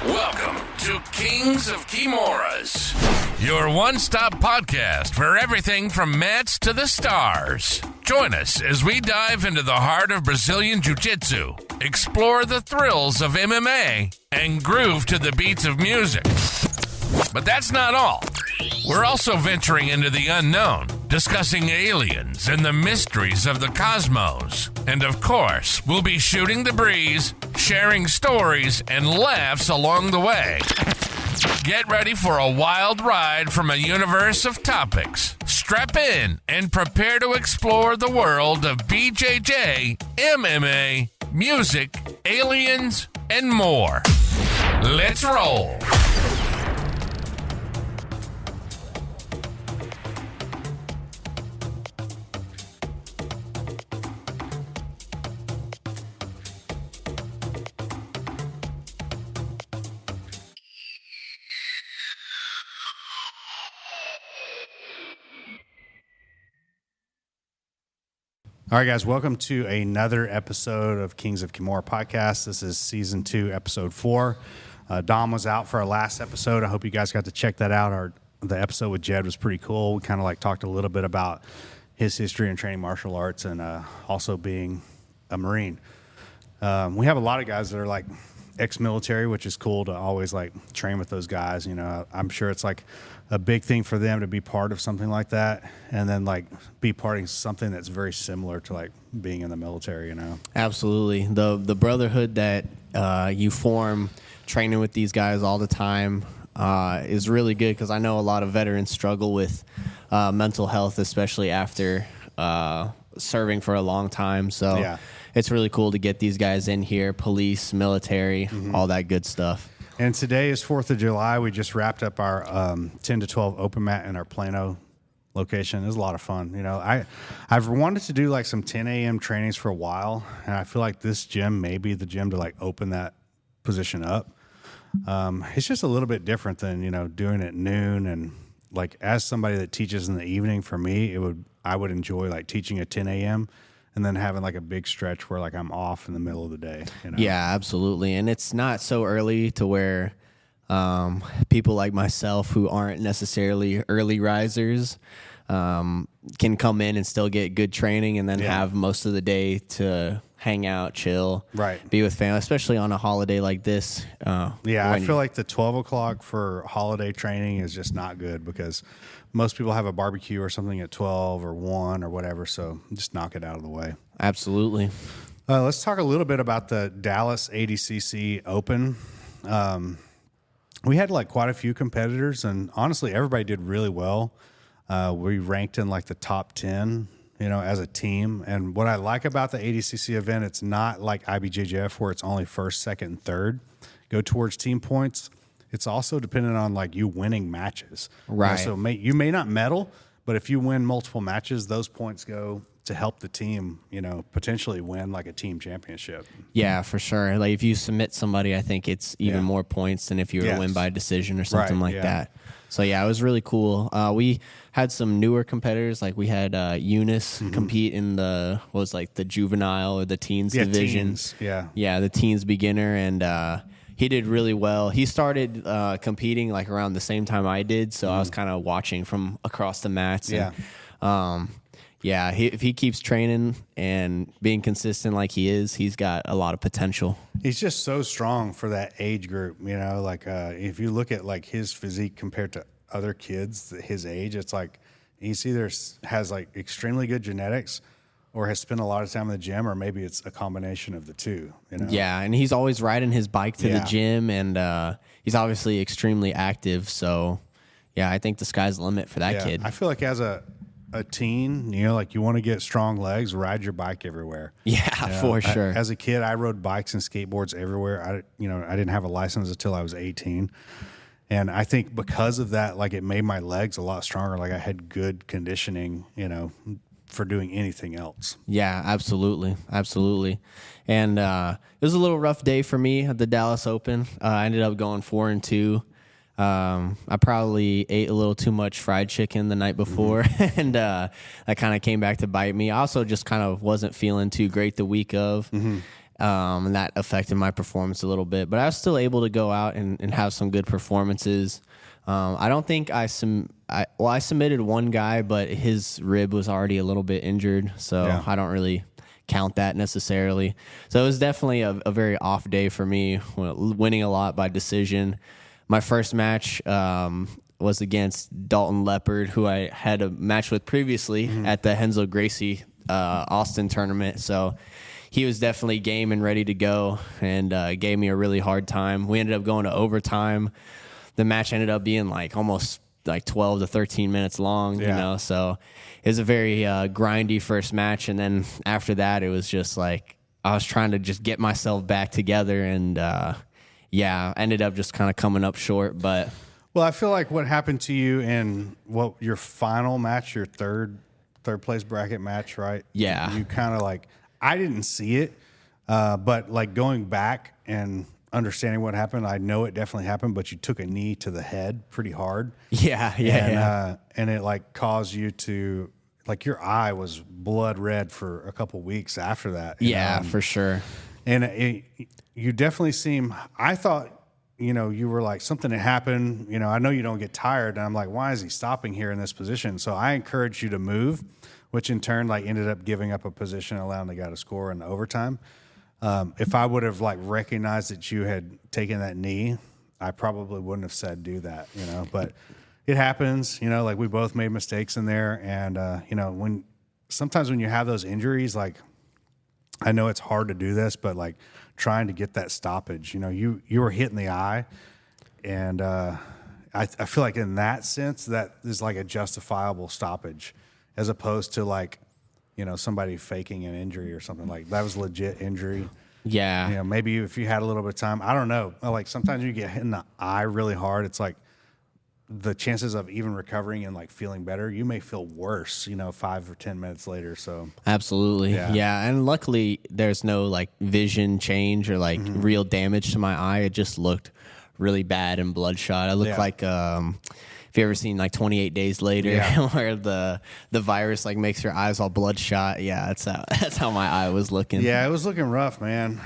Welcome to Kings of Kimuras, your one-stop podcast for everything from mats to the stars. Join us as we dive into the heart of Brazilian Jiu-Jitsu, explore the thrills of MMA, and groove to the beats of music. But that's not all. We're also venturing into the unknown, discussing aliens and the mysteries of the cosmos. And of course, we'll be shooting the breeze, sharing stories, and laughs along the way. Get ready for a wild ride from a universe of topics. Strap in and prepare to explore the world of BJJ, MMA, music, aliens, and more. Let's roll. All right, guys, welcome to another episode of Kings of Kimuras podcast. This is season 2, episode 4. Dom was out for our last episode. I hope you guys got to check that out. The episode with Jed was pretty cool. We kind of talked a little bit about his history in training martial arts and also being a Marine. We have a lot of guys that are ex-military, which is cool to always train with those guys. You know, I'm sure it's a big thing for them to be part of something like that, and then be part of something that's very similar to being in the military. You know, absolutely. The brotherhood that you form training with these guys all the time is really good, because I know a lot of veterans struggle with mental health, especially after serving for a long time. So yeah. It's really cool to get these guys in here, police, military, all that good stuff. And today is 4th of July. We just wrapped up our 10 to 12 open mat in our Plano location. It was a lot of fun. You know, I've wanted to do some 10 a.m. trainings for a while, and I feel like this gym may be the gym to open that position up. It's just a little bit different than, doing it at noon. And as somebody that teaches in the evening, for me, I would enjoy teaching at 10 a.m. and then having a big stretch where I'm off in the middle of the day. You know? Yeah, absolutely. And it's not so early to where people like myself who aren't necessarily early risers can come in and still get good training, and then have most of the day to hang out, chill, be with family, especially on a holiday like this. I feel like the 12 o'clock for holiday training is just not good, because most people have a barbecue or something at 12 or 1 or whatever, so just knock it out of the way. Absolutely. Let's talk a little bit about the Dallas ADCC Open. We had quite a few competitors, and honestly, everybody did really well. We ranked in the top 10, as a team. And what I like about the ADCC event, it's not like IBJJF where it's only first, second, and third go towards team points. It's also dependent on you winning matches. Right. So you may not medal, but if you win multiple matches, those points go to help the team, potentially win a team championship. Yeah, for sure. If you submit somebody, I think it's even more points than if you were to win by decision or something that. So yeah, it was really cool. We had some newer competitors. We had Eunice compete in the juvenile or the teens division. Teens. Yeah, the teens beginner, and he did really well. He started competing around the same time I did, so I was kind of watching from across the mats. And, if he keeps training and being consistent like he is, he's got a lot of potential. He's just so strong for that age group. If you look at his physique compared to other kids his age, it's he's either has extremely good genetics or has spent a lot of time in the gym, or maybe it's a combination of the two. Yeah, and he's always riding his bike to the gym, and he's obviously extremely active. So, yeah, I think the sky's the limit for that kid. I feel as a teen, you want to get strong legs, ride your bike everywhere. Yeah, for sure. As a kid, I rode bikes and skateboards everywhere. I didn't have a license until I was 18. And I think because of that, it made my legs a lot stronger. I had good conditioning, for doing anything else. Yeah, absolutely. Absolutely. And it was a little rough day for me at the Dallas Open. I ended up going 4-2. I probably ate a little too much fried chicken the night before, and that kind of came back to bite me. I also just kind of wasn't feeling too great the week of. and that affected my performance a little bit. But I was still able to go out and have some good performances. I don't think I submitted one guy, but his rib was already a little bit injured, so I don't really count that necessarily. So it was definitely a very off day for me, winning a lot by decision. My first match was against Dalton Leopard, who I had a match with previously at the Henzo Gracie Austin tournament. So he was definitely game and ready to go, and gave me a really hard time. We ended up going to overtime. The match ended up being almost 12 to 13 minutes long, you know, so it was a very grindy first match. And then after that, it was just I was trying to just get myself back together, and ended up just kind of coming up short. But well, I feel like what happened to you in your final match, your third place bracket match, right? Yeah. You kind of I didn't see it, but going back and understanding what happened, I know it definitely happened, but you took a knee to the head pretty hard. And it caused you to, your eye was blood red for a couple weeks after that. Yeah, for sure. And you definitely seem, I thought, you were something had happened. I know you don't get tired. And I'm like, why is he stopping here in this position? So I encouraged you to move, which in turn ended up giving up a position, allowing the guy to score in overtime. If I would have recognized that you had taken that knee, I probably wouldn't have said do that, but it happens, we both made mistakes in there. And, sometimes when you have those injuries, I know it's hard to do this, but trying to get that stoppage, you were hitting the eye, and I feel like in that sense that is a justifiable stoppage, as opposed to somebody faking an injury or something. That was legit injury. Yeah. Maybe if you had a little bit of time, I don't know. Sometimes you get hit in the eye really hard. It's the chances of even recovering and feeling better, you may feel worse, 5 or 10 minutes later. So absolutely. Yeah. And luckily there's no vision change or real damage to my eye. It just looked really bad and bloodshot. I looked like, if you ever seen 28 Days Later, where the virus makes your eyes all bloodshot, that's how my eye was looking. Yeah, it was looking rough, man.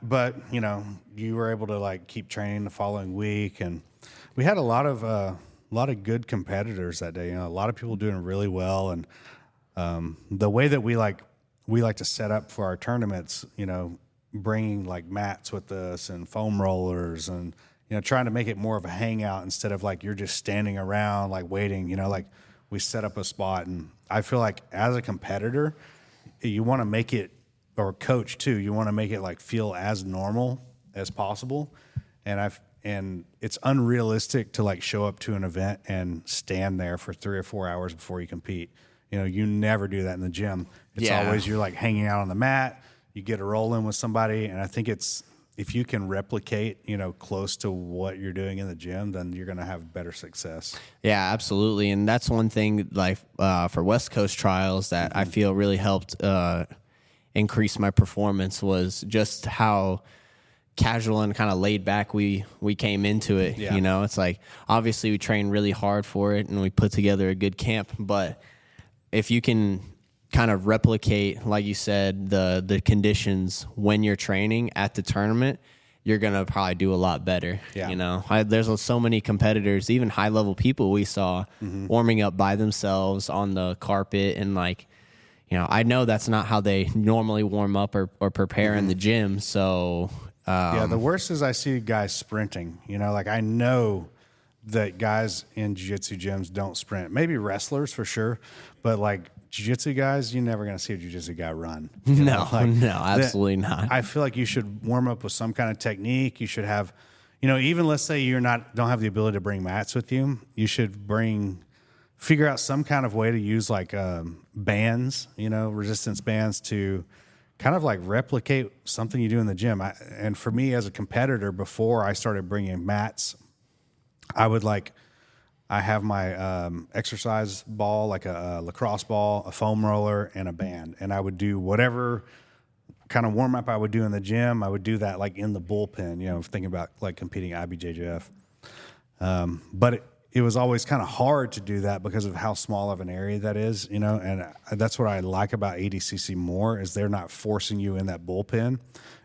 But you were able to keep training the following week, and we had a lot of good competitors that day. A lot of people doing really well, and the way that we like to set up for our tournaments, bringing mats with us and foam rollers and trying to make it more of a hangout instead of you're just standing around waiting. We set up a spot, and I feel as a competitor, you want to make it, or coach too, you want to make it feel as normal as possible. And it's unrealistic to show up to an event and stand there for 3 or 4 hours before you compete. You never do that in the gym. It's always you're hanging out on the mat, you get a roll in with somebody, and I think if you can replicate, close to what you're doing in the gym, then you're going to have better success. Yeah, absolutely. And that's one thing for West Coast trials that I feel really helped increase my performance, was just how casual and kind of laid back we came into it. Yeah. It's obviously we trained really hard for it and we put together a good camp, but if you can kind of replicate, like you said, the conditions when you're training at the tournament, you're going to probably do a lot better. Yeah. There's so many competitors, even high level people we saw warming up by themselves on the carpet. And I know that's not how they normally warm up or prepare in the gym. So, the worst is I see guys sprinting, I know that guys in jiu-jitsu gyms don't sprint, maybe wrestlers for sure, but jiu-jitsu guys, you're never going to see a jiu-jitsu guy run. No, absolutely not. I feel you should warm up with some kind of technique. You should have, even let's say don't have the ability to bring mats with you, you should figure out some kind of way to use bands, resistance bands, to kind of replicate something you do in the gym. And for me as a competitor, before I started bringing mats, I have my exercise ball, a lacrosse ball, a foam roller, and a band. And I would do whatever kind of warm-up I would do in the gym. I would do that in the bullpen, thinking about competing IBJJF. But it was always kind of hard to do that because of how small of an area that is, you know, and that's what I like about ADCC more is they're not forcing you in that bullpen.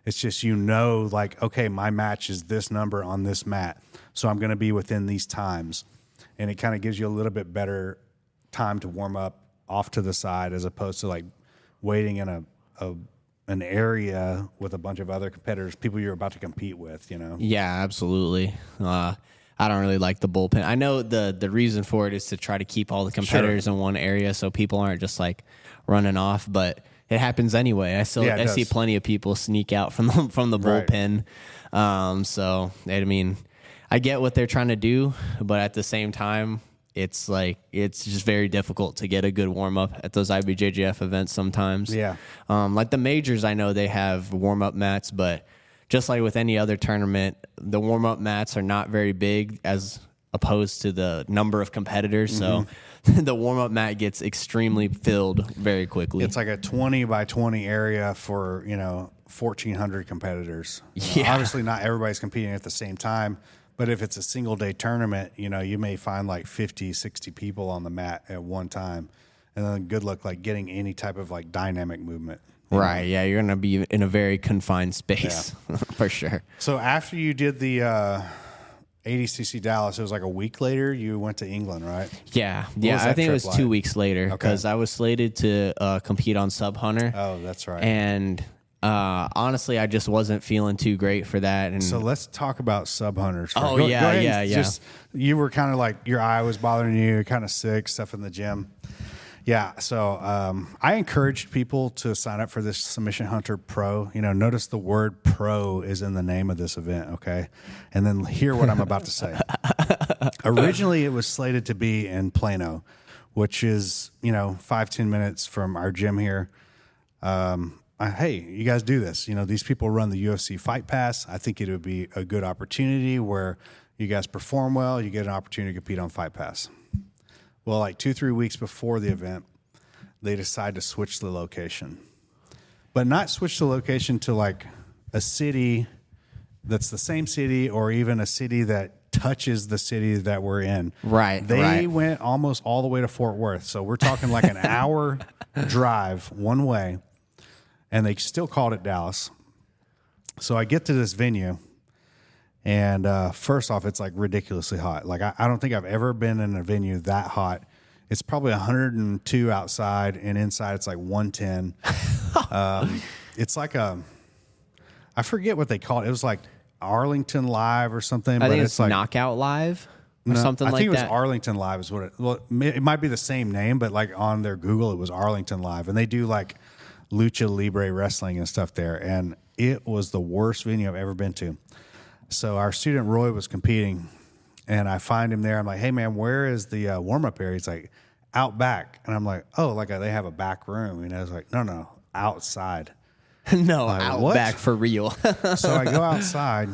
It's just, you know, like, okay, my match is this number on this mat, so I'm going to be within these times. And it kind of gives you a little bit better time to warm up off to the side as opposed to like waiting in an area with a bunch of other competitors, people you're about to compete with, you know? Yeah, absolutely. I don't really like the bullpen. I know the reason for it is to try to keep all the competitors in one area so people aren't just like running off, but it happens anyway. I see plenty of people sneak out from the bullpen. So I mean, I get what they're trying to do, but at the same time, it's just very difficult to get a good warm up at those IBJJF events sometimes. Yeah. Like the majors, I know they have warm up mats, but just like with any other tournament, the warm up mats are not very big as opposed to the number of competitors. So the warm up mat gets extremely filled very quickly. It's like a 20 by 20 area for, 1,400 competitors. Yeah. Obviously not everybody's competing at the same time, but if it's a single day tournament, you may find like 50, 60 people on the mat at one time. And then good luck like getting any type of like dynamic movement. Right. Yeah. You're going to be in a very confined space for sure. So after you did the ADCC Dallas, it was like a week later you went to England, right? Yeah. Yeah. I think it was 2 weeks later because I was slated to compete on Sub Hunter. Oh, that's right. And honestly, I just wasn't feeling too great for that. And so let's talk about Sub Hunters. Oh, yeah. Just, you were kind of like your eye was bothering you, kind of sick, stuff in the gym. Yeah, so I encouraged people to sign up for this Submission Hunter Pro. Notice the word pro is in the name of this event, okay? And then hear what I'm about to say. Originally, it was slated to be in Plano, which is, 5-10 minutes from our gym here. Hey, you guys do this. These people run the UFC Fight Pass. I think it would be a good opportunity where you guys perform well, you get an opportunity to compete on Fight Pass. Well, like 2-3 weeks before the event, they decide to switch the location. But not switch the location to like a city that's the same city or even a city that touches the city that we're in. Right. They went almost all the way to Fort Worth. So we're talking like an hour drive one way, and they still called it Dallas. So I get to this venue. And first off, it's like ridiculously hot. Like I don't think I've ever been in a venue that hot. It's probably 102 outside, and inside it's like 110. It's like I forget what they call it. It was like Arlington Live or something. I think it's like Knockout Live or something like that. I think it was Arlington Live is what it. Well, it might be the same name, but like on their Google, it was Arlington Live, and they do like lucha libre wrestling and stuff there. And it was the worst venue I've ever been to. So our student Roy was competing, and I find him there. I'm like, hey, man, where is the warm-up area? He's like, out back. And I'm like, oh, like they have a back room. And I was like, no, outside. No, out back for real. So I go outside.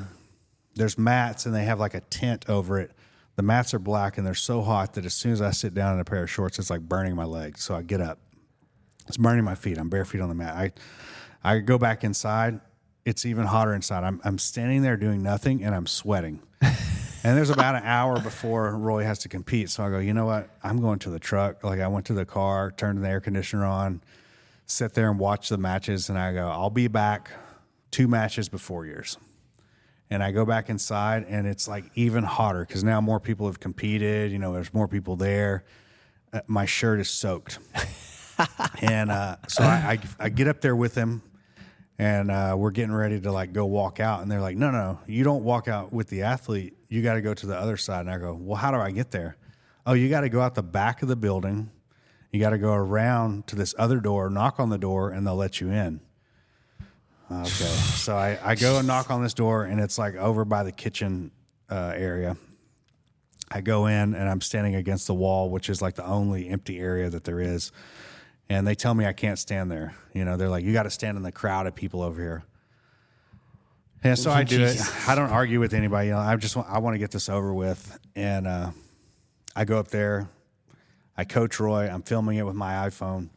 There's mats, and they have like a tent over it. The mats are black, and they're so hot that as soon as I sit down in a pair of shorts, it's like burning my legs. So I get up. It's burning my feet. I'm bare feet on the mat. I go back inside. It's even hotter inside. I'm standing there doing nothing, and I'm sweating. And there's about an hour before Roy has to compete. So I go, you know what? I'm going to the truck. Like I went to the car, turned the air conditioner on, sit there and watch the matches. And I go, I'll be back 2 matches before yours. And I go back inside, and it's like even hotter because now more people have competed. There's more people there. My shirt is soaked. And so I get up there with him. And we're getting ready to like go walk out, and they're like, no, you don't walk out with the athlete. You got to go to the other side. And I go, well, how do I get there? Oh, you got to go out the back of the building. You got to go around to this other door, knock on the door, and they'll let you in. Okay. So I go and knock on this door, and it's like over by the kitchen area. I go in, and I'm standing against the wall, which is like the only empty area that there is. And they tell me I can't stand there. They're like, you got to stand in the crowd of people over here. And so I do it. I don't argue with anybody. I want to get this over with. And I go up there. I coach Roy. I'm filming it with my iPhone.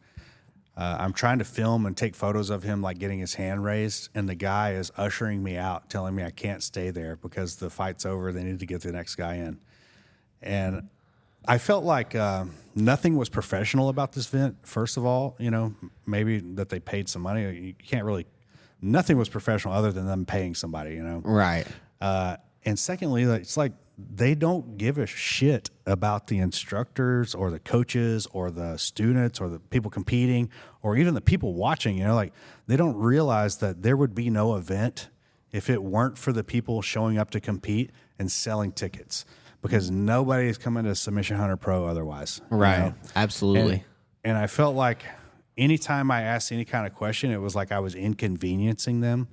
I'm trying to film and take photos of him like getting his hand raised. And the guy is ushering me out, telling me I can't stay there because the fight's over. They need to get the next guy in. And I felt like nothing was professional about this event. First of all, maybe that they paid some money. You can't really. Nothing was professional other than them paying somebody. Right. And secondly, it's like they don't give a shit about the instructors or the coaches or the students or the people competing or even the people watching. Like they don't realize that there would be no event if it weren't for the people showing up to compete and selling tickets, because nobody is coming to Submission Hunter Pro otherwise. Right. Absolutely. And I felt like anytime I asked any kind of question, it was like I was inconveniencing them.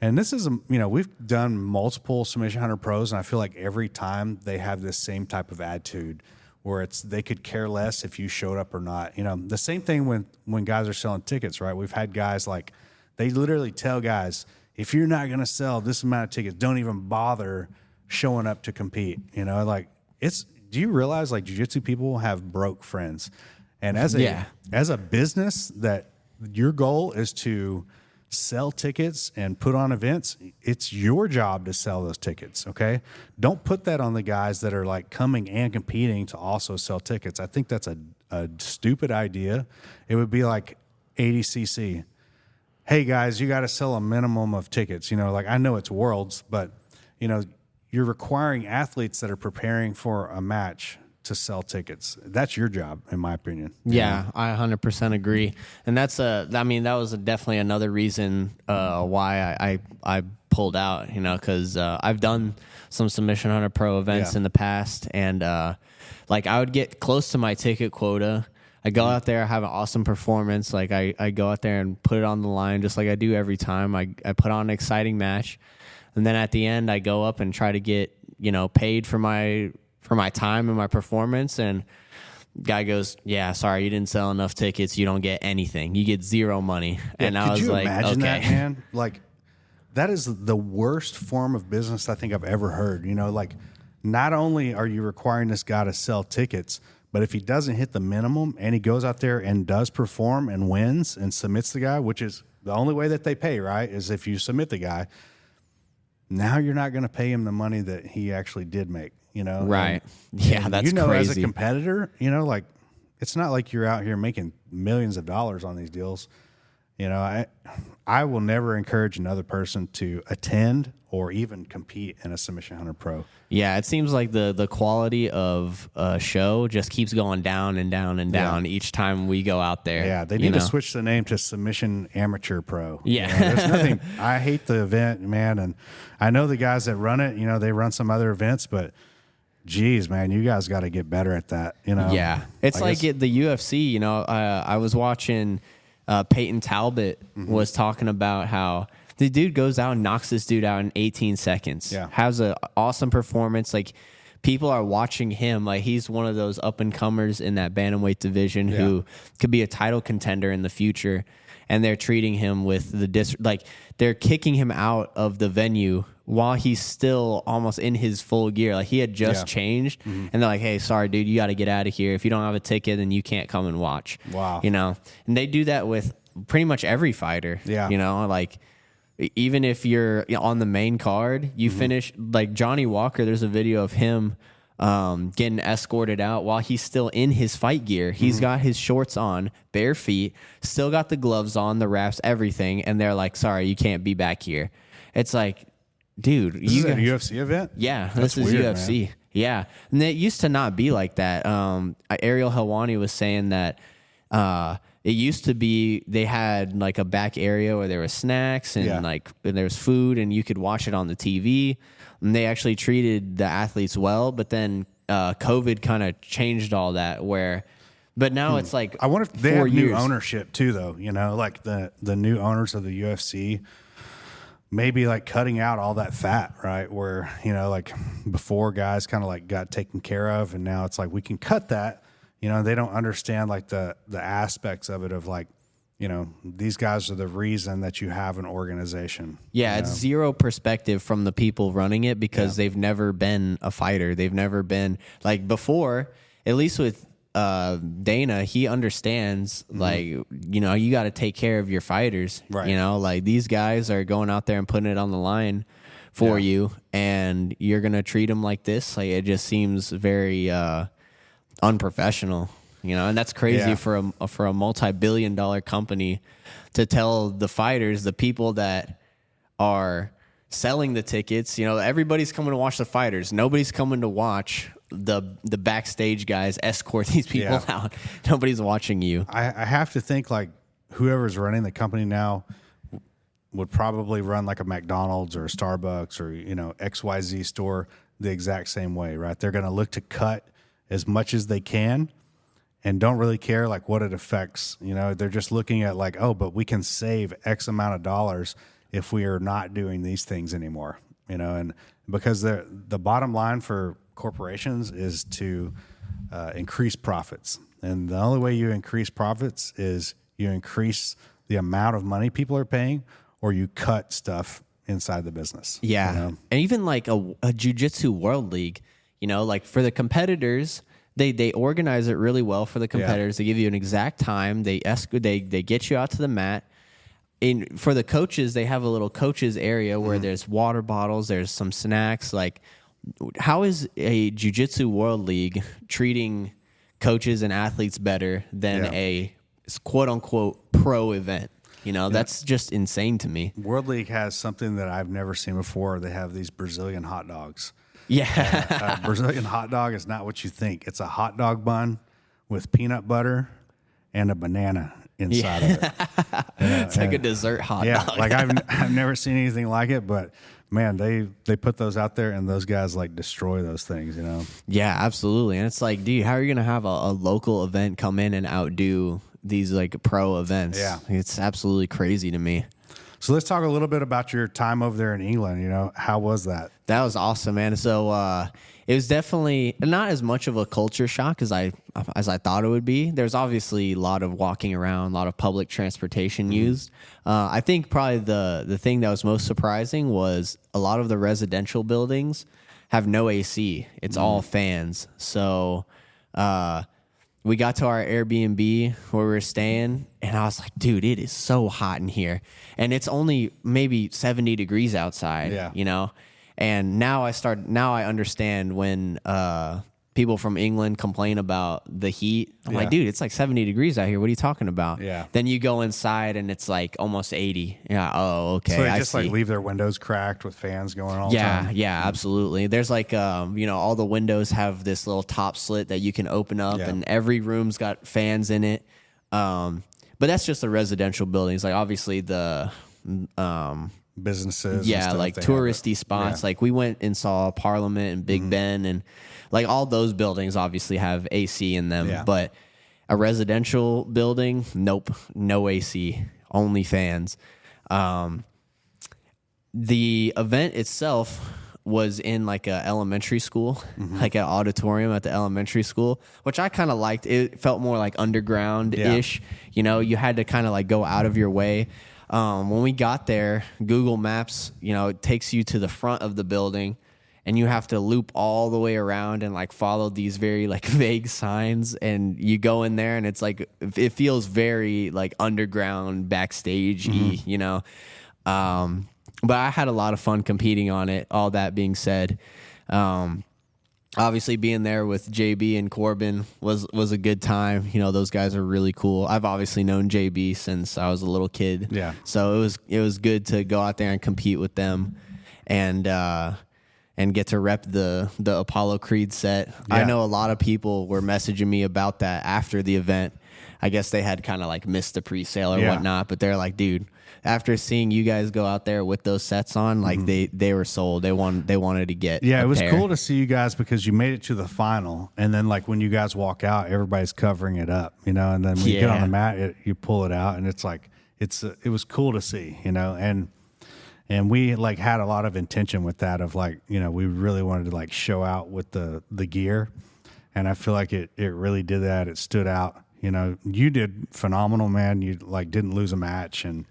And this is, we've done multiple Submission Hunter Pros, and I feel like every time they have this same type of attitude where they could care less if you showed up or not. The same thing when guys are selling tickets, right? We've had guys like, they literally tell guys, if you're not going to sell this amount of tickets, don't even bother showing up to compete. Do you realize like jiu-jitsu people have broke friends? And as a business that your goal is to sell tickets and put on events, it's your job to sell those tickets, okay? Don't put that on the guys that are like coming and competing to also sell tickets. I think that's a stupid idea. It would be like 80cc. Hey guys, you got to sell a minimum of tickets. Like I know it's Worlds, but you're requiring athletes that are preparing for a match to sell tickets. That's your job, in my opinion. Yeah, I 100% agree. And that was definitely another reason why I pulled out, because I've done some Submission Hunter Pro events in the past, and like I would get close to my ticket quota. I go out there, have an awesome performance. Like I go out there and put it on the line just like I do every time. I put on an exciting match. And then at the end, I go up and try to get, paid for my time and my performance, and guy goes, "Yeah, sorry, you didn't sell enough tickets. You don't get anything. You get zero money." Yeah, and I was like, imagine "Okay, that, man? Like, that is the worst form of business I think I've ever heard. Like, not only are you requiring this guy to sell tickets, but if he doesn't hit the minimum and he goes out there and does perform and wins and submits the guy, which is the only way that they pay, right? Is if you submit the guy. Now you're not going to pay him the money that he actually did make, Right. And that's crazy. As a competitor, like it's not like you're out here making millions of dollars on these deals. I will never encourage another person to attend or even compete in a Submission Hunter Pro. Yeah, it seems like the quality of a show just keeps going down and down and down each time we go out there. Yeah, they need to switch the name to Submission Amateur Pro. Yeah. There's nothing. I hate the event, man, and I know the guys that run it, they run some other events, but geez, man, you guys got to get better at that, Yeah. It's like the UFC, I was watching Peyton Talbot was talking about how the dude goes out and knocks this dude out in 18 seconds. Yeah. Has an awesome performance. Like, people are watching him. Like, he's one of those up-and-comers in that bantamweight division who could be a title contender in the future. And they're treating him with they're kicking him out of the venue while he's still almost in his full gear. Like, he had just changed. And they're like, "Hey, sorry, dude, you got to get out of here. If you don't have a ticket, then you can't come and watch." Wow. And they do that with pretty much every fighter. Yeah. Like, even if you're on the main card, you finish, like Johnny Walker, there's a video of him getting escorted out while he's still in his fight gear. He's got his shorts on, bare feet, still got the gloves on, the wraps, everything. And they're like, "Sorry, you can't be back here." It's like, dude. This is a UFC event? Yeah, That's this is weird, UFC. Man. Yeah. And it used to not be like that. Ariel Helwani was saying that it used to be they had like a back area where there was snacks and and there was food and you could watch it on the TV. And they actually treated the athletes well, but then COVID kind of changed all that. But now it's like I wonder if they have new ownership too, though. Like the new owners of the UFC, maybe like cutting out all that fat, right? Where like before guys kind of like got taken care of, and now it's like we can cut that. They don't understand like the aspects of it of like, these guys are the reason that you have an organization. Yeah, it's zero perspective from the people running it because they've never been a fighter. They've never been like before, at least with Dana, he understands like, you got to take care of your fighters. Right. Like these guys are going out there and putting it on the line for you, and you're going to treat them like this. Like, it just seems very unprofessional, and that's crazy for a multi-billion-dollar company to tell the fighters, the people that are selling the tickets, everybody's coming to watch the fighters. Nobody's coming to watch the backstage guys escort these people out. Nobody's watching you. I have to think like whoever's running the company now would probably run like a McDonald's or a Starbucks or, XYZ store the exact same way, right? They're going to look to cut as much as they can and don't really care like what it affects. They're just looking at like, oh, but we can save X amount of dollars if we are not doing these things anymore, and because the bottom line for corporations is to increase profits. And the only way you increase profits is you increase the amount of money people are paying or you cut stuff inside the business. Yeah. And even like a jiu-jitsu world league, like for the competitors, they organize it really well for the competitors. They give you an exact time. They get you out to the mat. For the coaches, they have a little coaches area where there's water bottles, there's some snacks. Like, how is a jiu-jitsu world league treating coaches and athletes better than a quote-unquote pro event? That's just insane to me. World League has something that I've never seen before. They have these Brazilian hot dogs. Yeah. Brazilian hot dog is not what you think. It's a hot dog bun with peanut butter and a banana inside of it. It's like a dessert hot dog. Like I've never seen anything like it, but man, they put those out there and those guys like destroy those things, Yeah, absolutely. And it's like, dude, how are you going to have a local event come in and outdo these like pro events? Yeah. It's absolutely crazy to me. So let's talk a little bit about your time over there in England. How was that? That was awesome, man. So it was definitely not as much of a culture shock as I thought it would be. There's obviously a lot of walking around, a lot of public transportation used. I think probably the thing that was most surprising was a lot of the residential buildings have no AC. It's all fans. So we got to our Airbnb where we were staying, and I was like, dude, it is so hot in here. And it's only maybe 70 degrees outside, And now I understand when people from England complain about the heat. I'm like, dude, it's like 70 degrees out here. What are you talking about? Yeah. Then you go inside and it's like almost 80. Yeah. Oh, okay. So they just like leave their windows cracked with fans going all the time? Yeah, absolutely. There's like, all the windows have this little top slit that you can open up and every room's got fans in it. But that's just the residential buildings. Like obviously the, businesses. Like touristy spots. Like we went and saw Parliament and Big Ben, and like all those buildings obviously have AC in them. Yeah. But a residential building, nope, no AC, only fans. The event itself was in like a elementary school, like an auditorium at the elementary school, which I kind of liked. It felt more like underground-ish. You had to kind of like go out of your way. When we got there, Google Maps, it takes you to the front of the building, and you have to loop all the way around and like follow these very like vague signs. And you go in there, and it's like it feels very like underground backstage-y, But I had a lot of fun competing on it. All that being said, obviously being there with JB and Corbin was a good time. Those guys are really cool. I've obviously known JB since I was a little kid. Yeah. So it was good to go out there and compete with them and get to rep the Apollo Creed set. Yeah. I know a lot of people were messaging me about that after the event. I guess they had kind of like missed the pre-sale or whatnot, but they're like, dude, after seeing you guys go out there with those sets on, like they were sold. They wanted to get. Yeah, it was cool to see you guys because you made it to the final, and then like when you guys walk out, everybody's covering it up, and then when you get on the mat, you pull it out, and it's like it was cool to see, and we like had a lot of intention with that of like we really wanted to like show out with the gear, and I feel like it really did that. It stood out. You did phenomenal, man. You like didn't lose a match, and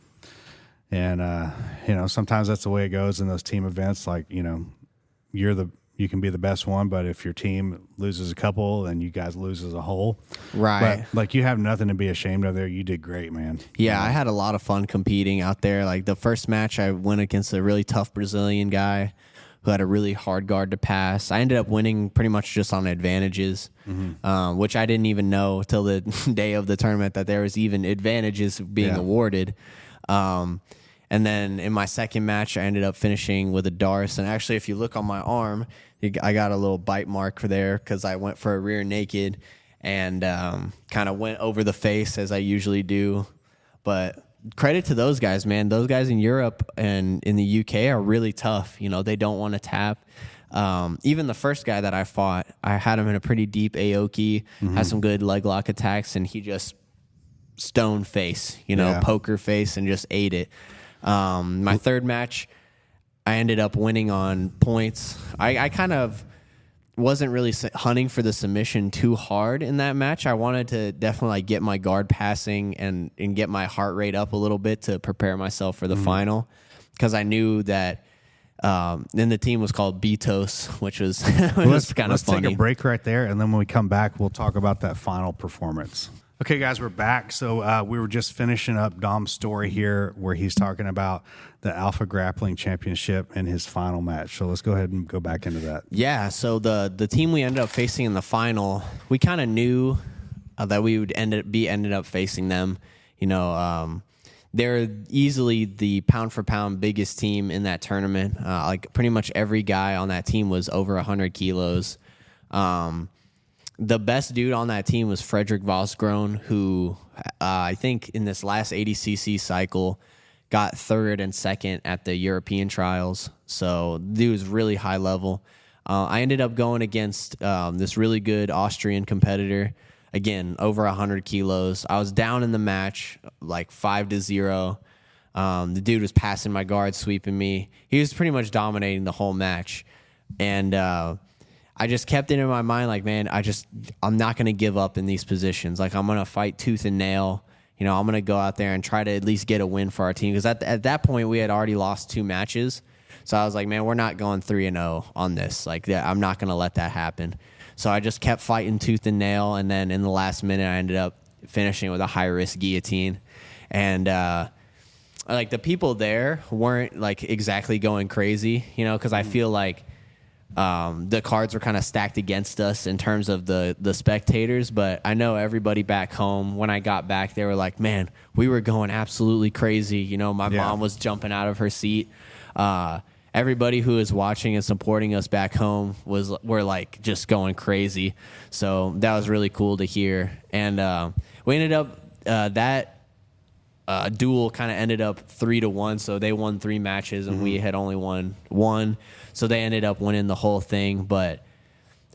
sometimes that's the way it goes in those team events. Like you're you can be the best one, but if your team loses a couple, then you guys lose as a whole. Right. But like, you have nothing to be ashamed of there. You did great, man. Yeah, I had a lot of fun competing out there. Like the first match, I went against a really tough Brazilian guy who had a really hard guard to pass. I ended up winning pretty much just on advantages, which I didn't even know till the day of the tournament that there was even advantages being awarded. And then in my second match, I ended up finishing with a Darce. And actually, if you look on my arm, I got a little bite mark there because I went for a rear naked and kind of went over the face as I usually do. But credit to those guys, man. Those guys in Europe and in the UK are really tough. You know, they don't want to tap. Even the first guy that I fought, I had him in a pretty deep Aoki, had some good leg lock attacks, and he just stone face, poker face, and just ate it. My third match, I ended up winning on points. I kind of wasn't really hunting for the submission too hard in that match. I wanted to definitely get my guard passing and get my heart rate up a little bit to prepare myself for the final, because I knew that then the team was called Betos, which was, was kind of funny. Let's take a break right there, and then when we come back, we'll talk about that final performance. Okay, guys, we're back. So we were just finishing up Dom's story here where he's talking about the Alpha Grappling Championship and his final match. So let's go ahead and go back into that. Yeah, so the team we ended up facing in the final, we kind of knew that we would ended up facing them. They're easily the pound-for-pound biggest team in that tournament. Like pretty much every guy on that team was over 100 kilos. The best dude on that team was Frederick Vosgroen, who I think in this last 80cc cycle got third and second at the European trials. So dude was really high level. I ended up going against this really good Austrian competitor, again, over 100 kilos. I was down in the match, like 5-0. The dude was passing my guard, sweeping me. He was pretty much dominating the whole match. And I just kept it in my mind, like, man, I'm not going to give up in these positions. Like, I'm going to fight tooth and nail. I'm going to go out there and try to at least get a win for our team. Because at that point, we had already lost 2 matches. So I was like, man, we're not going 3-0 on this. Like, I'm not going to let that happen. So I just kept fighting tooth and nail. And then in the last minute, I ended up finishing with a high-risk guillotine. And, like, the people there weren't, like, exactly going crazy, because I feel like the cards were kind of stacked against us in terms of the spectators, but I know everybody back home, when I got back, they were like, man, we were going absolutely crazy. My mom was jumping out of her seat. Everybody who is watching and supporting us back home were like just going crazy. So that was really cool to hear. And we ended up that duel kind of ended up 3-1. So they won 3 matches and we had only won 1. So they ended up winning the whole thing. But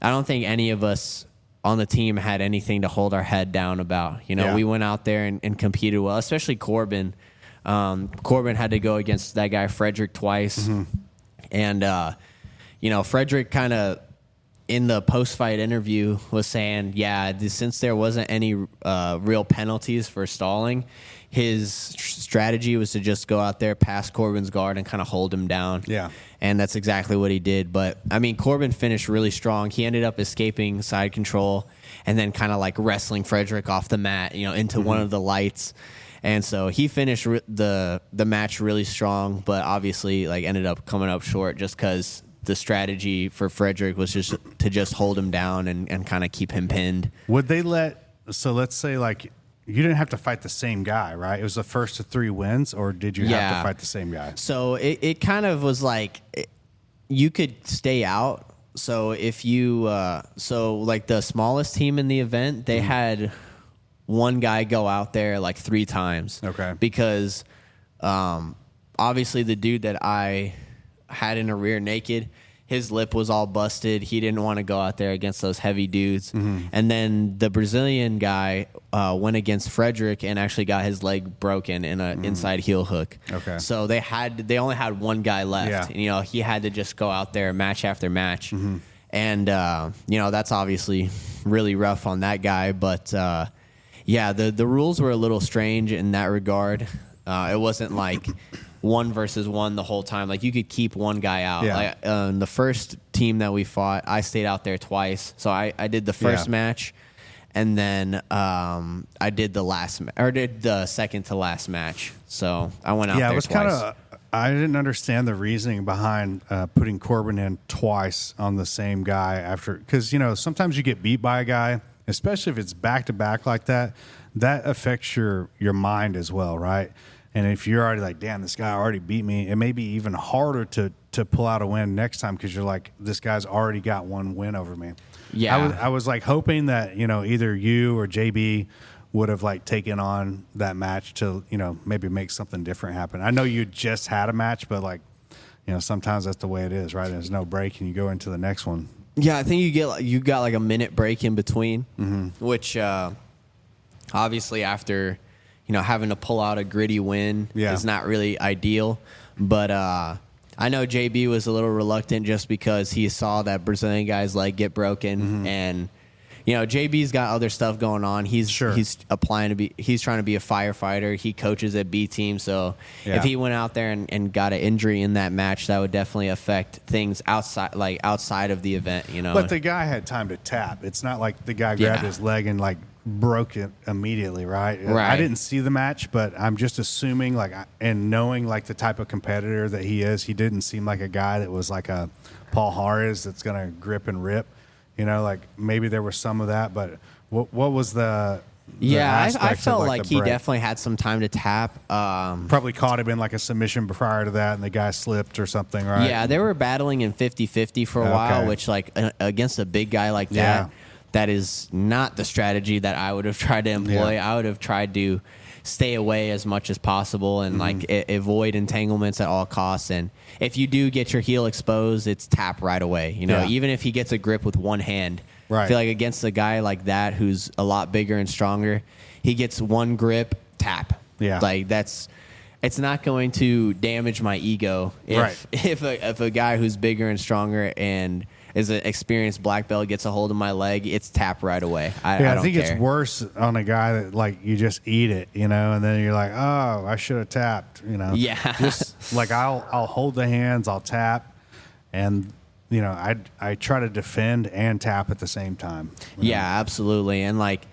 I don't think any of us on the team had anything to hold our head down about. We went out there and competed well, especially Corbin. Corbin had to go against that guy Frederick twice. And, Frederick kind of in the post-fight interview was saying, since there wasn't any real penalties for stalling, his strategy was to just go out there, pass Corbin's guard, and kind of hold him down. Yeah. And that's exactly what he did. But, I mean, Corbin finished really strong. He ended up escaping side control and then kind of like wrestling Frederick off the mat, into one of the lights. And so he finished the match really strong, but obviously like ended up coming up short just because the strategy for Frederick was just to just hold him down and kind of keep him pinned. Would they let's say like you didn't have to fight the same guy, right? It was the first of 3 wins, or did you have to fight the same guy? So it kind of was like you could stay out. So if you like the smallest team in the event, they had one guy go out there like 3 times. Okay. Because obviously the dude that I had in a rear naked, his lip was all busted. He didn't want to go out there against those heavy dudes. And then the Brazilian guy went against Frederick and actually got his leg broken in an inside heel hook. Okay. So they only had one guy left. Yeah. And, he had to just go out there match after match. And, that's obviously really rough on that guy. But, the rules were a little strange in that regard. It wasn't like 1 versus 1 the whole time. Like you could keep one guy out. Yeah. Like, the first team that we fought, I stayed out there twice. So I did the first match, and then I did the second to last match. So I went out there twice. Yeah, it was I didn't understand the reasoning behind putting Corbin in twice on the same guy because, sometimes you get beat by a guy, especially if it's back-to-back like that. That affects your mind as well, right? And if you're already like, damn, this guy already beat me, it may be even harder to pull out a win next time because you're like, this guy's already got one win over me. Yeah. I was like hoping that, either you or JB would have like taken on that match to, maybe make something different happen. I know you just had a match, but like, sometimes that's the way it is, right? There's no break and you go into the next one. Yeah, I think you got like a minute break in between, which obviously after, having to pull out a gritty win is not really ideal. But I know JB was a little reluctant just because he saw that Brazilian guy's leg get broken and JB's got other stuff going on. He's trying to be a firefighter. He coaches at B team. So if he went out there and got an injury in that match, that would definitely affect things outside of the event, But the guy had time to tap. It's not like the guy grabbed his leg and like broke it immediately, right? Right. I didn't see the match, but I'm just assuming and knowing like the type of competitor that he is, he didn't seem like a guy that was like a Paul Harris that's going to grip and rip. Like maybe there was some of that, but what was the I felt like he definitely had some time to tap. Probably caught him in like a submission prior to that, and the guy slipped or something, right? Yeah, they were battling in 50-50 for a while, which like against a big guy like that, that is not the strategy that I would have tried to employ. I would have tried to stay away as much as possible and avoid entanglements at all costs. And if you do get your heel exposed, it's tap right away. Even if he gets a grip with one hand, I feel like against a guy like that who's a lot bigger and stronger, he gets one grip, tap. Yeah, like it's not going to damage my ego if a guy who's bigger and stronger and is an experienced black belt gets a hold of my leg, it's tap right away. I don't think care. It's worse on a guy that like you just eat it, and then you're like, oh, I should have tapped, Yeah. Just like I'll hold the hands, I'll tap, and I try to defend and tap at the same time. Yeah, absolutely, and like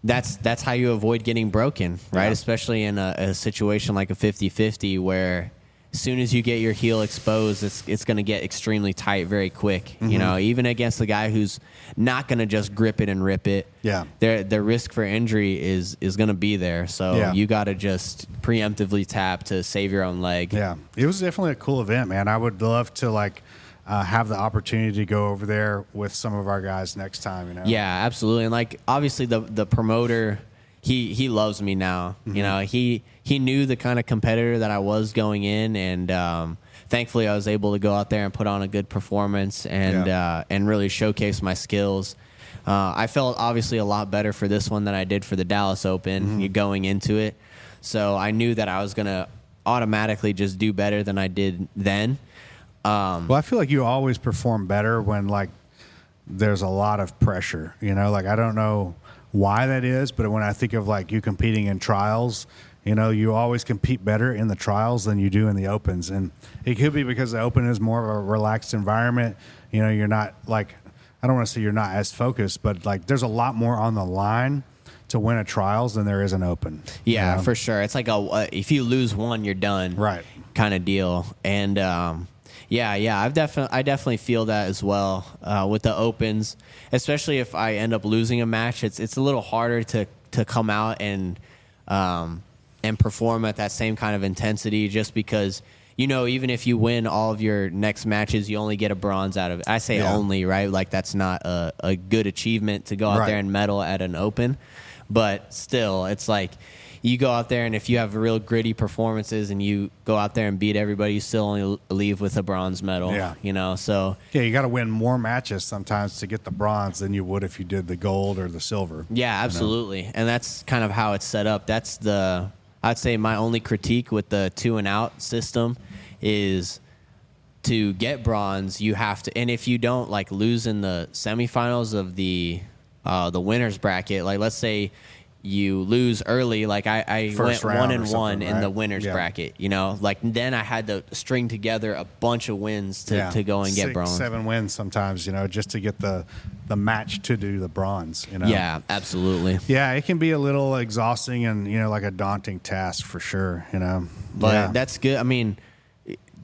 that's how you avoid getting broken, right? Yeah. Especially in a situation like a 50-50 where as soon as you get your heel exposed, it's going to get extremely tight very quick. Even against the guy who's not going to just grip it and rip it. Yeah, the risk for injury is going to be there. So you got to just preemptively tap to save your own leg. Yeah, it was definitely a cool event, man. I would love to have the opportunity to go over there with some of our guys next time. Yeah, absolutely. And obviously the promoter, he loves me now. He knew the kind of competitor that I was going in, and thankfully I was able to go out there and put on a good performance and really showcase my skills. I felt obviously a lot better for this one than I did for the Dallas Open going into it. So I knew that I was going to automatically just do better than I did then. Well, I feel like you always perform better when there's a lot of pressure. I don't know why that is, but when I think of you competing in trials, you always compete better in the trials than you do in the opens. And it could be because the open is more of a relaxed environment. You're not I don't want to say you're not as focused, but there's a lot more on the line to win a trials than there is an open. Yeah, for sure. It's like if you lose one, you're done. Right. Kind of deal. And I definitely feel that as well with the opens, especially if I end up losing a match. It's a little harder to come out and perform at that same kind of intensity, just because even if you win all of your next matches, you only get a bronze out of it. I say only, right? That's not a good achievement to go out there and medal at an open, but still, it's you go out there, and if you have real gritty performances and you go out there and beat everybody, you still only leave with a bronze medal. Yeah. So you got to win more matches sometimes to get the bronze than you would if you did the gold or the silver. Yeah, absolutely. And that's kind of how it's set up. That's I'd say my only critique with the 2 and out system is to get bronze, you have to, and if you don't lose in the semifinals of the winners bracket, let's say you lose early. Like I First went round 1-1 in right? the winners bracket, you know, like then I had to string together a bunch of wins to go and get bronze. 6-7 wins sometimes, you know, just to get the match to do the bronze, you know? Yeah, absolutely. Yeah, it can be a little exhausting and, you know, like a daunting task for sure, you know? But that's good. I mean,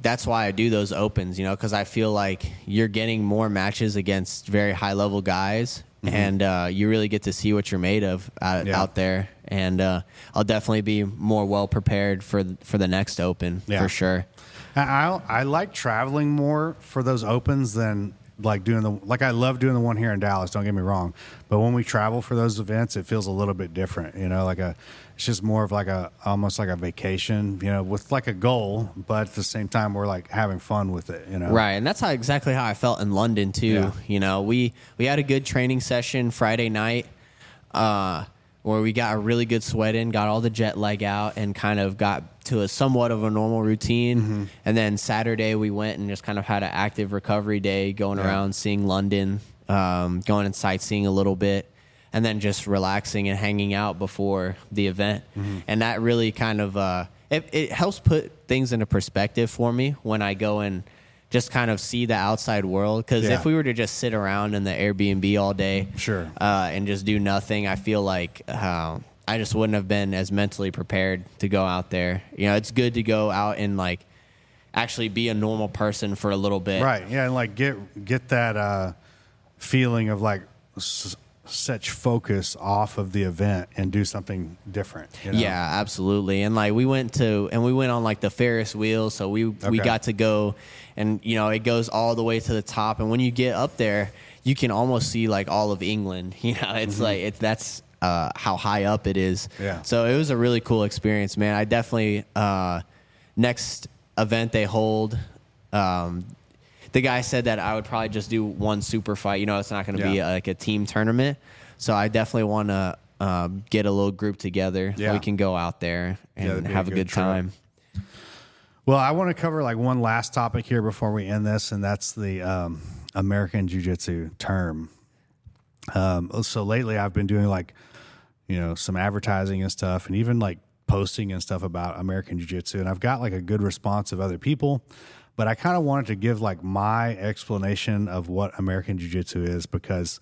that's why I do those opens, you know, because I feel like you're getting more matches against very high level guys. And you really get to see what you're made of out there. And I'll definitely be more well prepared for the next open for sure. I like traveling more for those opens than like I love doing the one here in Dallas. Don't get me wrong, but when we travel for those events, it feels a little bit different. You know, it's just more of like almost like a vacation. You know, with like a goal, but at the same time, we're like having fun with it. You know, right? And that's exactly how I felt in London too. Yeah. You know, we had a good training session Friday night, where we got a really good sweat in, got all the jet lag out, and kind of got to a somewhat of a normal routine. And then Saturday we went and just kind of had an active recovery day, going around seeing London, going and sightseeing a little bit, and then just relaxing and hanging out before the event. And that really kind of it helps put things into perspective for me when I go and just kind of see the outside world. Because if we were to just sit around in the Airbnb all day, and just do nothing, I feel like I just wouldn't have been as mentally prepared to go out there. You know, it's good to go out and like actually be a normal person for a little bit. Right. Yeah. And like get that feeling of like such focus off of the event and do something different. You know? Yeah, absolutely. And like we went on like the Ferris wheel. So we got to go, and you know, it goes all the way to the top. And when you get up there, you can almost see like all of England. You know, it's like that's how high up it is. Yeah. So it was a really cool experience, man. I definitely next event they hold, the guy said that I would probably just do one super fight. You know, it's not going to be like a team tournament. So I definitely want to get a little group together. Yeah. We can go out there and have a good time. Well, I want to cover like one last topic here before we end this, and that's the American Jiu-Jitsu term. So lately I've been doing like, you know, some advertising and stuff, and even like posting and stuff about American Jiu-Jitsu, and I've got like a good response of other people, but I kind of wanted to give like my explanation of what American Jiu-Jitsu is, because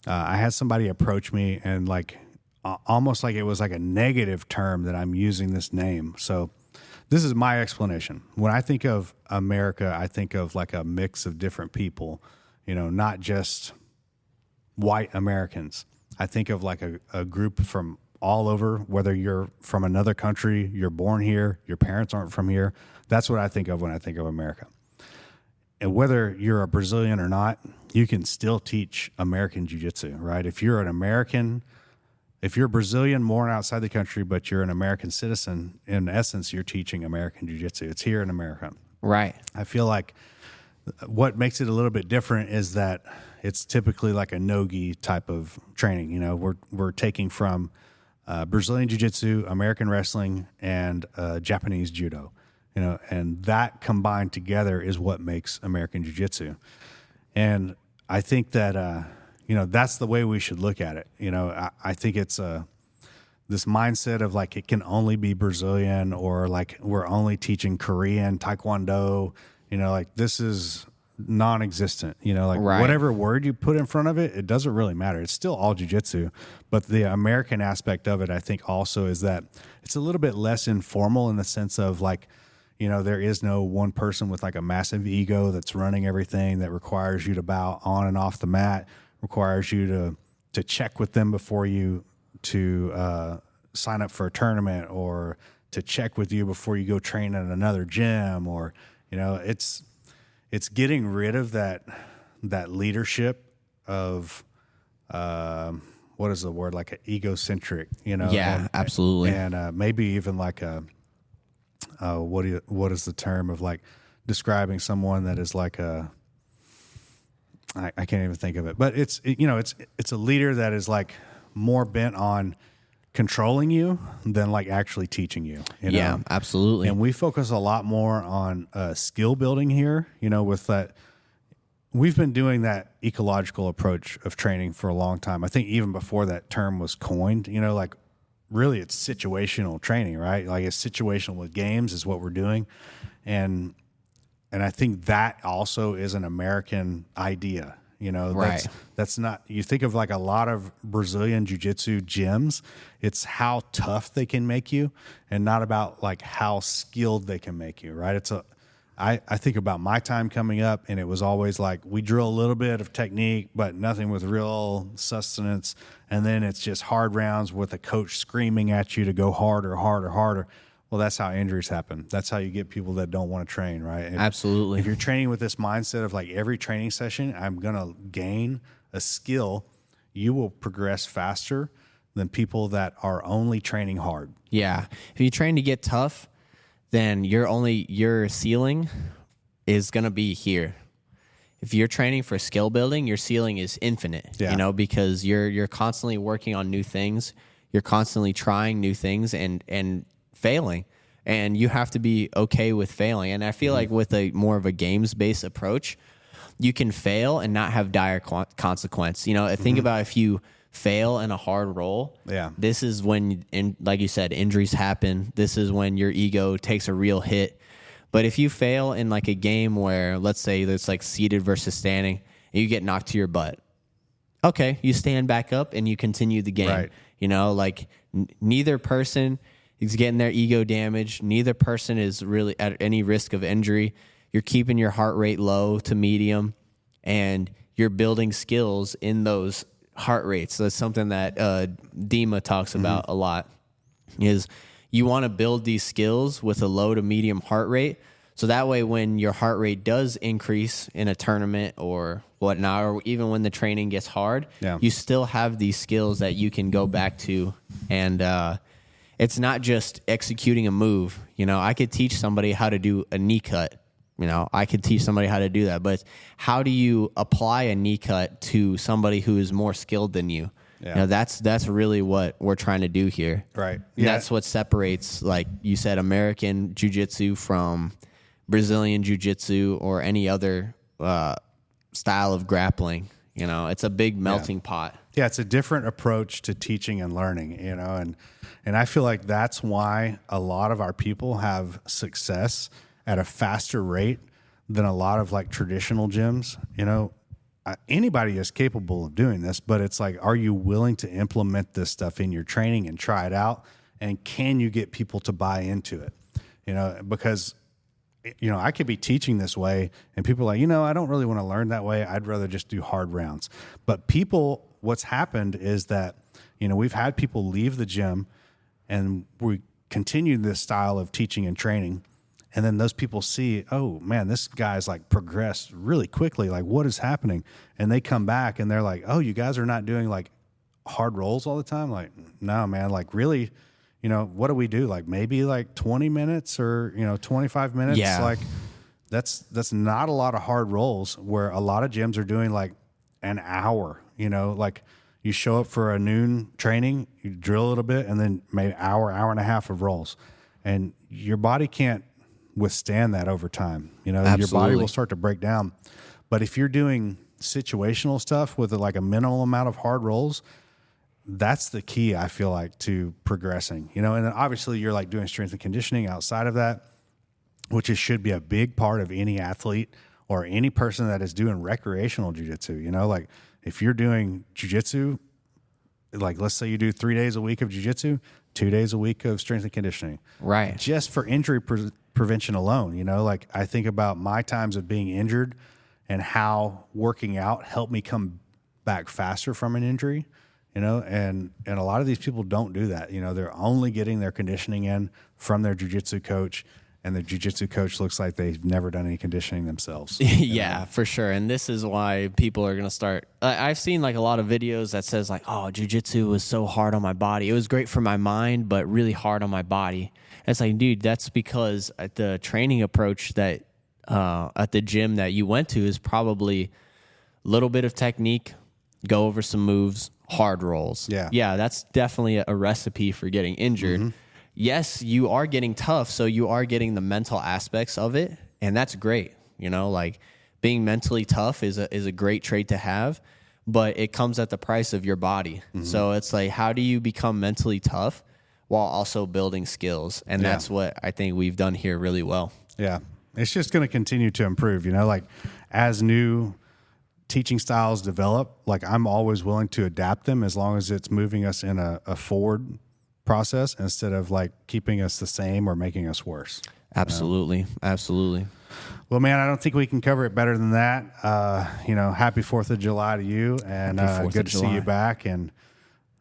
I had somebody approach me and like almost like it was like a negative term that I'm using this name. So this is my explanation. When I think of America, I think of like a mix of different people, you know, not just white Americans. I think of like a group from all over, whether you're from another country, you're born here, your parents aren't from here. That's what I think of when I think of America. And whether you're a Brazilian or not, you can still teach American Jiu-Jitsu, right? If you're an American, if you're Brazilian, born outside the country, but you're an American citizen, in essence, you're teaching American Jiu-Jitsu. It's here in America. Right. I feel like what makes it a little bit different is that it's typically like a no-gi type of training. You know, we're taking from Brazilian Jiu-Jitsu, American wrestling, and Japanese Judo. You know, and that combined together is what makes American Jiu-Jitsu. And I think that, you know, that's the way we should look at it. You know, I think it's this mindset of like it can only be Brazilian, or like we're only teaching Korean, Taekwondo. You know, like this is non-existent. You know, like whatever word you put in front of it, it doesn't really matter. It's still all jiu-jitsu. But the American aspect of it, I think also is that it's a little bit less informal in the sense of like, you know, there is no one person with like a massive ego that's running everything, that requires you to bow on and off the mat, requires you to check with them before you to sign up for a tournament, or to check with you before you go train at another gym, or, you know, it's getting rid of that leadership of what is the word, like an egocentric, you know? Yeah, absolutely. And maybe even like a what is the term of like describing someone that is like I can't even think of it, but it's a leader that is like more bent on controlling you than like actually teaching you. You know? Yeah, absolutely. And we focus a lot more on skill building here, you know, with that. we've been doing that ecological approach of training for a long time. I think even before that term was coined, like really it's situational training, right? Like it's situational with games is what we're doing. And I think that also is an American idea. Right. That's not, you think of like a lot of Brazilian jiu-jitsu gyms, it's how tough they can make you and not about like how skilled they can make you, right? I think about my time coming up, and it was always like we drill a little bit of technique, but nothing with real sustenance. And then it's just hard rounds with a coach screaming at you to go harder, harder, harder. Well, that's how injuries happen. That's how you get people that don't want to train, right? Absolutely. If you're training with this mindset of like every training session, I'm going to gain a skill, you will progress faster than people that are only training hard. Yeah. If you train to get tough, then your ceiling is going to be here. If you're training for skill building, your ceiling is infinite, because you're constantly working on new things. You're constantly trying new things and failing, and you have to be okay with failing. And I feel like with a more of a games-based approach, you can fail and not have dire consequence. Think about if you fail in a hard roll. Yeah. This is when, like you said, injuries happen. This is when your ego takes a real hit. But if you fail in like a game where, let's say it's like seated versus standing, and you get knocked to your butt, okay, you stand back up and you continue the game. Right. Neither person is getting their ego damaged. Neither person is really at any risk of injury. You're keeping your heart rate low to medium, and you're building skills in those heart rates. So that's something that Dima talks about a lot, is you want to build these skills with a low to medium heart rate. So that way, when your heart rate does increase in a tournament or whatnot, or even when the training gets hard, you still have these skills that you can go back to. And it's not just executing a move. I could teach somebody how to do a knee cut. I could teach somebody how to do that. But how do you apply a knee cut to somebody who is more skilled than you? Yeah. That's really what we're trying to do here. Right. Yeah. That's what separates, like you said, American jiu-jitsu from Brazilian jiu-jitsu or any other style of grappling. It's a big melting pot. Yeah, it's a different approach to teaching and learning, and I feel like that's why a lot of our people have success at a faster rate than a lot of like traditional gyms. Anybody is capable of doing this, but it's like, are you willing to implement this stuff in your training and try it out? And can you get people to buy into it? Because, I could be teaching this way and people are like, I don't really want to learn that way. I'd rather just do hard rounds. But what's happened is that, we've had people leave the gym and we continue this style of teaching and training. And then those people see, oh man, this guy's like progressed really quickly. Like, what is happening? And they come back and they're like, oh, you guys are not doing like hard rolls all the time? Like, no, man, like really, what do we do? Like maybe like 20 minutes or, 25 minutes. Yeah. Like that's not a lot of hard rolls, where a lot of gyms are doing like an hour, like you show up for a noon training, you drill a little bit, and then maybe hour and a half of rolls. And your body can't withstand that over time. Your body will start to break down. But if you're doing situational stuff with like a minimal amount of hard rolls, that's the key, I feel like, to progressing. And then obviously you're like doing strength and conditioning outside of that, which should be a big part of any athlete or any person that is doing recreational jiu-jitsu. Like if you're doing jiu-jitsu, like let's say you do 3 days a week of jiu-jitsu, 2 days a week of strength and conditioning. Right. Just for injury prevention alone. Like I think about my times of being injured and how working out helped me come back faster from an injury, and a lot of these people don't do that. They're only getting their conditioning in from their jiu-jitsu coach, and the jiu-jitsu coach looks like they've never done any conditioning themselves. Yeah, for sure. And this is why people are going to start. I've seen like a lot of videos that says like, oh, jiu-jitsu was so hard on my body. It was great for my mind, but really hard on my body. And it's like, dude, that's because the training approach that at the gym that you went to is probably a little bit of technique, go over some moves, hard rolls. Yeah, that's definitely a recipe for getting injured. Mm-hmm. Yes, you are getting tough, so you are getting the mental aspects of it, and that's great. Like being mentally tough is a great trait to have, but it comes at the price of your body. So it's like, how do you become mentally tough while also building skills? And that's what I think we've done here really well. Yeah. It's just going to continue to improve, like as new teaching styles develop, like I'm always willing to adapt them as long as it's moving us in a forward process instead of like keeping us the same or making us worse. Absolutely. Absolutely. Well, man, I don't think we can cover it better than that. Happy 4th of July to you, and good to see you back. And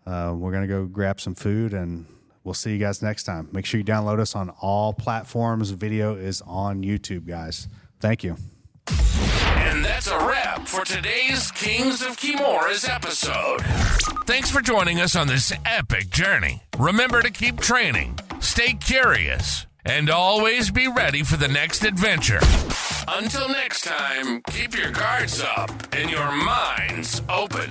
we're going to go grab some food, and we'll see you guys next time. Make sure you download us on all platforms. Video is on YouTube, guys. Thank you. And that's a wrap for today's Kings of Kimuras episode. Thanks for joining us on this epic journey. Remember to keep training, stay curious, and always be ready for the next adventure. Until next time, keep your guards up and your minds open.